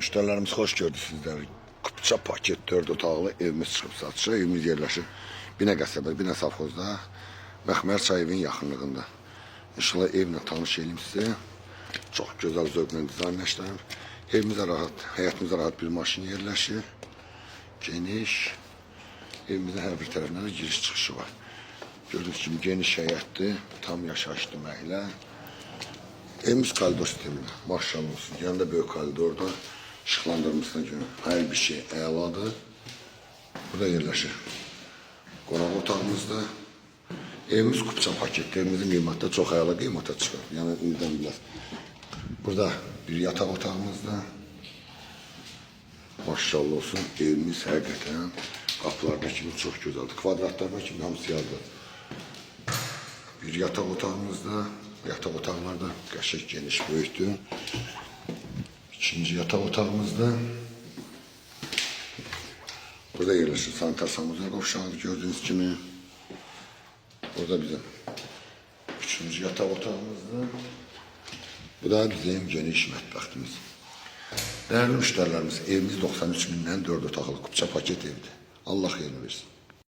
Müşterilerimiz hoş gördü sizleri. Kupça paket 4 otaqlı evimiz çıxıb satışa. Evimiz yerləşir Binə qəsəbə, Binə savxozda, Məxmər çayının yaxınlığında. İnşallah evlə tanış edeyim sizə. Çox gözəl zövqlə dizayn işləyib. Evimizə rahat, həyətimizə rahat bir maşın yerləşir. Geniş. Evimizin hər bir tərəfindən də giriş çıxışı var. Gördüğünüz kimi geniş həyətdir, tam yaşayış deməklə. Evimiz koridor sistemində, maşallah olsun. Yanında böyük koridorda işıqlandırmasına görə hər bir şey əladır. Burada yerləşir qonaq otağımızda. Evimiz kupça paketli, evimizin qiyməti çox əla qiymətə çıxır. Yəni indi biraz. Burada bir yataq otağımızda. Maşallah olsun, evimiz həqiqətən qapılarda kimi çox gözəldir. Kvadratlarda kimi hamısı yazılır. Bir yataq otağımızda. Yataq otaqlarda qəşəng geniş böyükdür. İkinci yataq otağımızda. Burada yerləşir sanitar sanuzel qovşağı gördüğünüz kimi. Burada bizim üçüncü yataq otağımızda. Bu da bizim geniş mətbəxtimiz. Değerli müşterilerimiz, evimiz 93 bindən 4 otaqlı kupça paket evdir. Allah xeyrini versin.